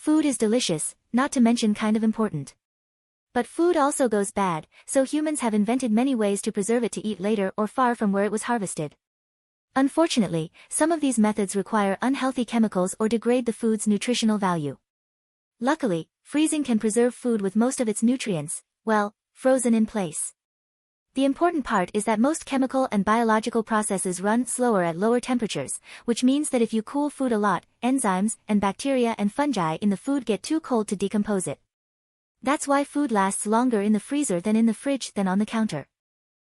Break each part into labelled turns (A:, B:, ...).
A: Food is delicious, not to mention kind of important. But food also goes bad, so humans have invented many ways to preserve it to eat later or far from where it was harvested. Unfortunately, some of these methods require unhealthy chemicals or degrade the food's nutritional value. Luckily, freezing can preserve food with most of its nutrients, well, frozen in place. The important part is that most chemical and biological processes run slower at lower temperatures, which means that if you cool food a lot, enzymes and bacteria and fungi in the food get too cold to decompose it. That's why food lasts longer in the freezer than in the fridge than on the counter.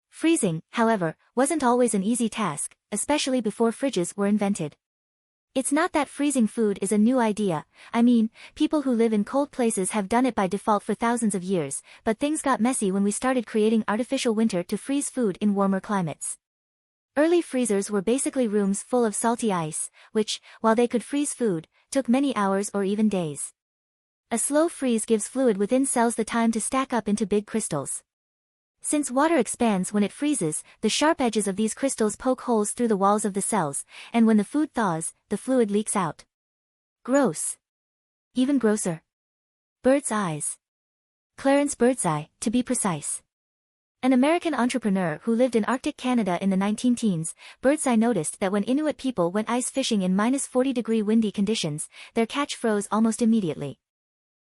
A: Freezing, however, wasn't always an easy task, especially before fridges were invented. It's not that freezing food is a new idea. I mean, people who live in cold places have done it by default for thousands of years, but things got messy when we started creating artificial winter to freeze food in warmer climates. Early freezers were basically rooms full of salty ice, which, while they could freeze food, took many hours or even days. A slow freeze gives fluid within cells the time to stack up into big crystals. Since water expands when it freezes, the sharp edges of these crystals poke holes through the walls of the cells, and when the food thaws, the fluid leaks out. Gross. Even grosser. Bird's eyes. Clarence Birdseye, to be precise. An American entrepreneur who lived in Arctic Canada in the 1910s, Birdseye noticed that when Inuit people went ice fishing in -40-degree windy conditions, their catch froze almost immediately.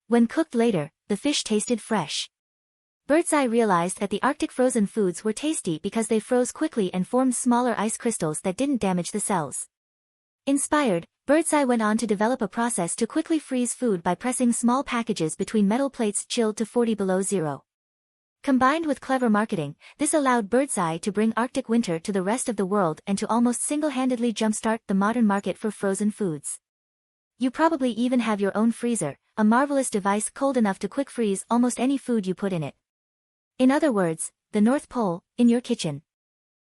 A: When cooked later, the fish tasted fresh. Birdseye realized that the Arctic frozen foods were tasty because they froze quickly and formed smaller ice crystals that didn't damage the cells. Inspired, Birdseye went on to develop a process to quickly freeze food by pressing small packages between metal plates chilled to 40 below zero. Combined with clever marketing, this allowed Birdseye to bring Arctic winter to the rest of the world and to almost single-handedly jumpstart the modern market for frozen foods. You probably even have your own freezer, a marvelous device cold enough to quick freeze almost any food you put in it. In other words, the North Pole, in your kitchen.